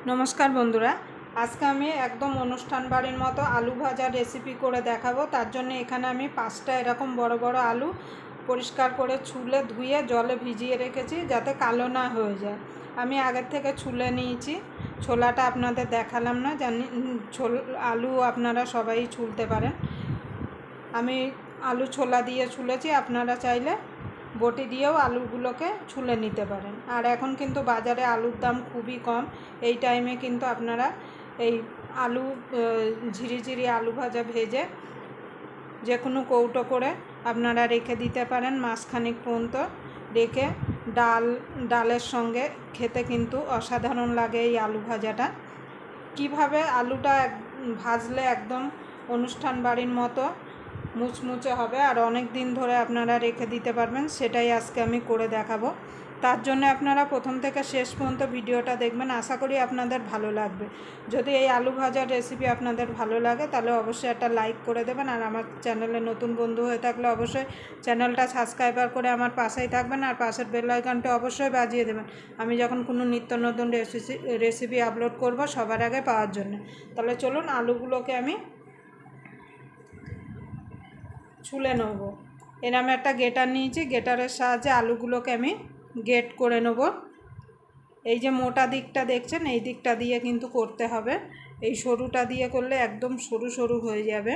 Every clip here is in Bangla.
नमस्कार बंधुरा आज के आमी एकदम अनुष्ठान बाड़ीर मतो आलू भाजार रेसिपि करे देखाबो। तार जन्य एखाने आमी 5टा एरकम बड़ बड़ आलू परिष्कार करे छुले धुए जले भिजिए रेखेछि जाते कालो ना हये जाय। आमी आगे थेके छुले निয়েছি, छोलाटा आपनादेर देखालाम ना, जानी आलू आपनारा सबाई छुलते पारेन। आमी आलू छोला दिए छुलेछि, आपनारा चाइले बटी दिएও आलूगुलोके छुले निते पारेन। और एखन किन्तु बाजारे आलूर दाम खूबই कम। এই টাইমে কিন্তু আপনারা এই আলু ঝিরিঝিরি আলু ভাজা ভেজে যে কোনো কৌটো করে আপনারা রেখে দিতে পারেন। মাসখানেক পর্যন্ত রেখে ডালের সঙ্গে খেতে কিন্তু অসাধারণ লাগে এই আলু ভাজাটা। কিভাবে আলুটা ভাজলে একদম অনুষ্ঠান বাড়ির মতো মুচমুচে হবে আর অনেক দিন ধরে আপনারা রেখে দিতে পারবেন, সেটাই আজকে আমি করে দেখাবো। তার জন্য আপনারা প্রথম থেকে শেষ পর্যন্ত ভিডিওটা দেখবেন, আশা করি আপনাদের ভালো লাগবে। যদি এই আলু ভাজার রেসিপি আপনাদের ভালো লাগে তাহলে অবশ্যই একটা লাইক করে দেবেন। আর আমার চ্যানেলে নতুন বন্ধু হয়ে থাকলে অবশ্যই চ্যানেলটা সাবস্ক্রাইব করে আমার পাশেই থাকবেন আর পাশের বেল আইকনটা অবশ্যই বাজিয়ে দেবেন, আমি যখন কোনো নিত্য নতুন রেসিপি আপলোড করব সবার আগে পাওয়ার জন্য। তাহলে চলুন আলুগুলোকে আমি ছুলে নেব। এরকম একটা গেটার নিয়েছি, গেটারের সাহায্যে আলুগুলোকে আমি গেট করে নেব। এই যে মোটা দিকটা দেখছেন এই দিকটা দিয়ে কিন্তু করতে হবে, এই সরুটা দিয়ে করলে একদম সরু সরু হয়ে যাবে,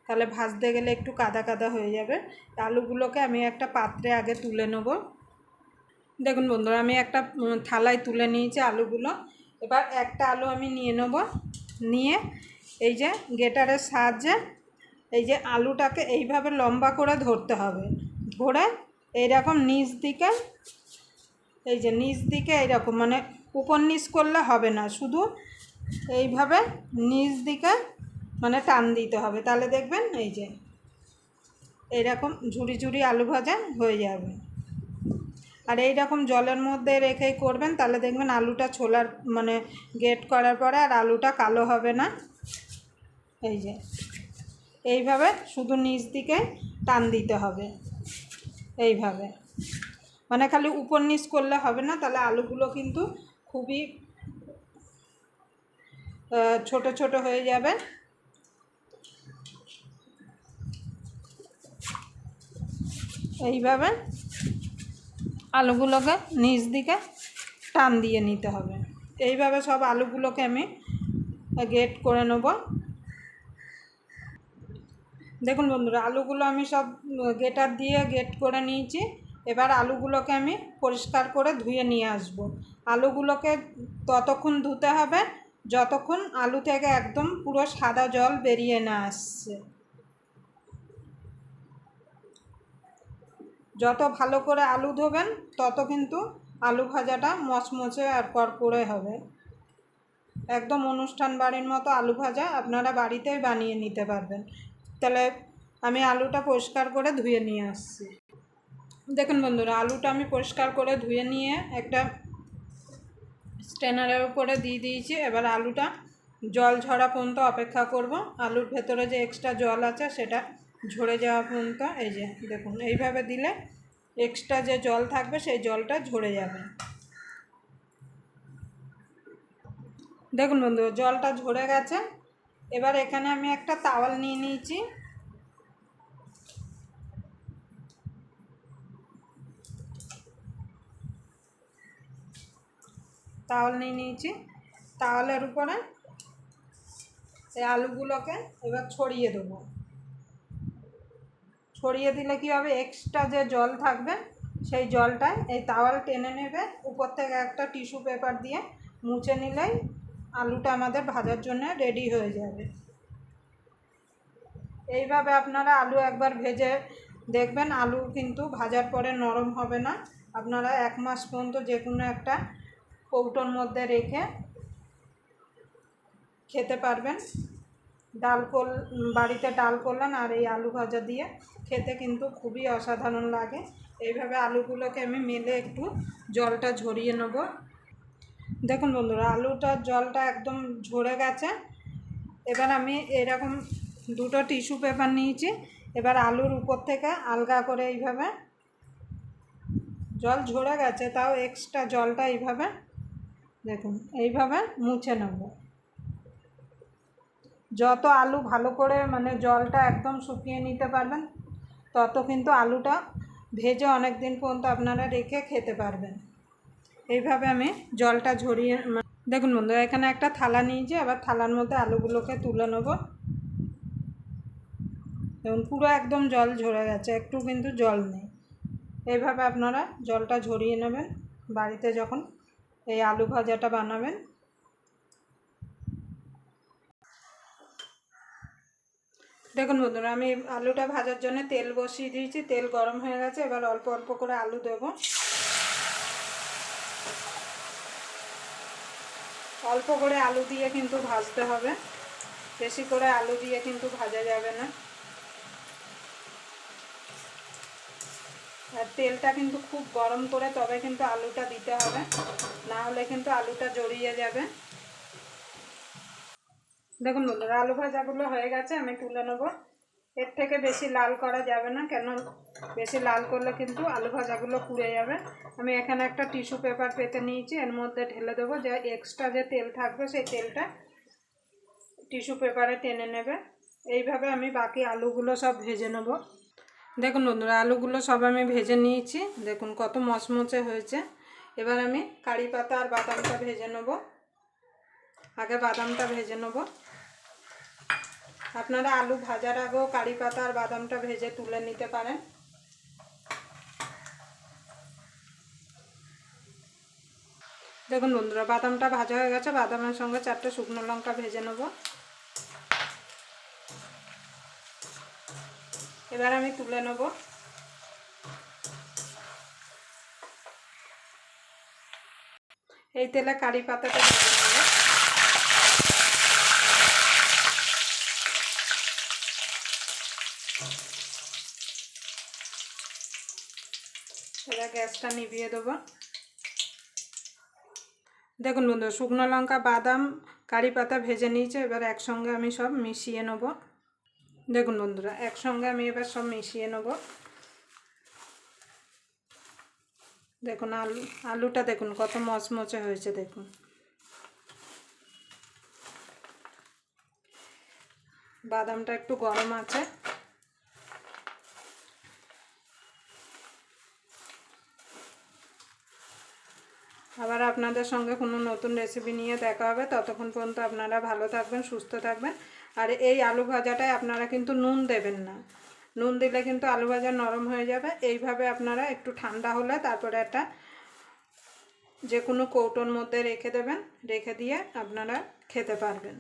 তাহলে ভাজতে গেলে একটু কাদা কাদা হয়ে যাবে। আলুগুলোকে আমি একটা পাত্রে আগে তুলে নেব। দেখুন বন্ধুরা, আমি একটা থালায় তুলে নিয়েছি আলুগুলো। এবার একটা আলু আমি নিয়ে নেব, নিয়ে এই যে গেটারের সাহায্যে এই যে আলুটাকে এইভাবে লম্বা করে ধরতে হবে, ধরে এইরকম নিচ দিকে, এই যে নিচ দিকে এইরকম, মানে উপর নিচ করলে হবে না, শুধু এইভাবে নিচ দিকে মানে টান দিতে হবে, তাহলে দেখবেন এই যে এইরকম ঝুড়ি ঝুড়ি আলু ভাজা হয়ে যাবে। আর এই রকম জলের মধ্যে রেখেই করবেন, তাহলে দেখবেন আলুটা ছোলার মানে গেট করার পরে আর আলুটা কালো হবে না। এই যে এইভাবে শুধু নিচ দিকে টান দিতে হবে, এইভাবে, মানে খালি উপর নিচ করলে হবে না, তাহলে আলুগুলো কিন্তু খুবই ছোট ছোট হয়ে যাবে। এইভাবে আলুগুলোকে নিচ দিকে টান দিয়ে নিতে হবে। এইভাবে সব আলুগুলোকে আমি গেট করে নেব। দেখুন বন্ধুরা, আলুগুলো আমি সব গেটার দিয়ে গেট করে নিয়েছি। এবার আলুগুলোকে আমি পরিষ্কার করে ধুয়ে নিয়ে আসব। আলুগুলোকে ততক্ষণ ধুতে হবে যতক্ষণ আলু থেকে একদম পুরো সাদা জল বেরিয়ে না আসছে। যত ভালো করে আলু ধোবেন তত কিন্তু আলু ভাজাটা মচমচে আর করকরে হবে। একদম অনুষ্ঠান বাড়ির মতো আলু ভাজা আপনারা বাড়িতেই বানিয়ে নিতে পারবেন। তাহলে আমি আলুটা পরিষ্কার করে ধুয়ে নিয়ে আসছি। দেখুন বন্ধুরা, আলুটা আমি পরিষ্কার করে ধুয়ে নিয়ে একটা স্ট্রেনারের উপরে দিয়ে দিয়েছি। এবার আলুটা জল ঝরা পর্যন্ত অপেক্ষা করব। আলুর ভেতরে যে এক্সট্রা জল আছে সেটা ঝরে যাওয়া পর্যন্ত। এই যে দেখুন, এইভাবে দিলে এক্সট্রা যে জল থাকবে সেই জলটা ঝরে যাবে। দেখুন বন্ধুরা, জলটা ঝরে গেছে। এবার এখানে আমি একটা তাওয়াল নিয়ে নিয়েছি। তাওয়ালের উপরে এই আলুগুলোকে এবার ছড়িয়ে দেবো। ছড়িয়ে দিলে কী হবে, এক্সট্রা যে জল থাকবে সেই জলটা এই তাওয়াল টেনে নেবে। উপর থেকে একটা টিস্যু পেপার দিয়ে মুছে নিলেই আলুটা আমাদের ভাজার জন্য রেডি হয়ে যাবে। এইভাবে আপনারা আলু একবার ভেজে দেখবেন, আলু কিন্তু ভাজার পরে নরম হবে না। আপনারা 1 মাস পর্যন্ত যে কোনো একটা কৌটোর মধ্যে রেখে খেতে পারবেন। বাড়িতে ডাল করলেন আর এই আলু ভাজা দিয়ে খেতে কিন্তু খুবই অসাধারণ লাগে। এইভাবে আলুগুলোকে আমি মেলে একটু জলটা ঝরিয়ে নেব। দেখুন বন্ধুরা, আলুটার জলটা একদম ঝরে গেছে। এবার আমি এরকম 2টো টিস্যু পেপার নিয়েছি। এবার আলুর উপর থেকে আলগা করে এইভাবে, জল ঝরে গেছে তাও এক্সট্রা জলটা এইভাবে দেখুন এইভাবে মুছে নেব। যত আলু ভালো করে মানে জলটা একদম শুকিয়ে নিতে পারবেন তত কিন্তু আলুটা ভেজে অনেক দিন পর্যন্ত আপনারা রেখে খেতে পারবেন। এইভাবে আমি জলটা ঝরিয়ে দেখুন বন্ধুরা, এখানে একটা থালা নিয়েছি, আবার থালার মধ্যে আলুগুলোকে তুলে নেব। দেখুন পুরো একদম জল ঝরে গেছে, একটু কিন্তু জল নেই। এইভাবে আপনারা জলটা ঝরিয়ে নেবেন বাড়িতে যখন এই আলু ভাজাটা বানাবেন। দেখুন বন্ধুরা, আমি আলুটা ভাজার জন্য তেল বসিয়ে দিয়েছি, তেল গরম হয়ে গেছে। এবার অল্প অল্প করে আলু দেব। অল্প করে আলু দিয়ে কিন্তু ভাজতে হবে, বেশি করে আলু দিয়ে কিন্তু ভাজা যাবে না। আর তেলটা কিন্তু খুব গরম করে তবে কিন্তু আলুটা দিতে হবে, না হলে কিন্তু আলুটা জড়িয়ে যাবে। দেখুন বন্ধুরা, আলু ভাজাগুলো হয়ে গেছে, আমি তুলে নেব। এর থেকে বেশি লাল করা যাবে না, কেন বেশি লাল করলে কিন্তু আলু ভাজাগুলো পুড়ে যাবে। আমি এখানে একটা টিস্যু পেপার পেতে নিয়েছি, এর মধ্যে ঢেলে দেবো। যে এক্সট্রা যে তেল থাকবে সেই তেলটা টিস্যু পেপারে টেনে নেবে। এইভাবে আমি বাকি আলুগুলো সব ভেজে নেব। দেখুন বন্ধুরা, আলুগুলো সব আমি ভেজে নিয়েছি, দেখুন কত মচমচে হয়েছে। এবার আমি কারি পাতা আর বাদামটা ভেজে নেব। আগে বাদামটা ভেজে নেব। আপনারা আলু ভাজার আগেও কারি পাতা আর বাদামটা ভেজে তুলে নিতে পারেন। দেখুন বন্ধুরা, বাদামটা ভাজা হয়ে গেছে। বাদামের সঙ্গে 4টে শুকনো লঙ্কা ভেজে নেব। এবার আমি তুলে নেব। এই তেলে কারি পাতাটা ভেজে নেব। এবার গ্যাসটা নিভিয়ে দেবো। দেখুন বন্ধুরা, শুকনো লঙ্কা, বাদাম, কারি পাতা ভেজে নিয়েছে। এবার একসঙ্গে আমি সব মিশিয়ে নেব। দেখুন বন্ধুরা, একসঙ্গে আমি এবার সব মিশিয়ে নেব। দেখুন আলুটা দেখুন কত মচমচে হয়েছে। দেখুন বাদামটা একটু গরম আছে। আবার আপনাদের সঙ্গে কোনো নতুন রেসিপি নিয়ে দেখা হবে। ততক্ষণ পর্যন্ত আপনারা ভালো থাকবেন, সুস্থ থাকবেন। আর এই আলু ভাজাটায় আপনারা কিন্তু নুন দেবেন না, নুন দিলে কিন্তু আলু ভাজা নরম হয়ে যাবে। এইভাবে আপনারা একটু ঠান্ডা হলে তারপরে একটা যে কোনো কৌটোর মধ্যে রেখে দেবেন, রেখে দিয়ে আপনারা খেতে পারবেন।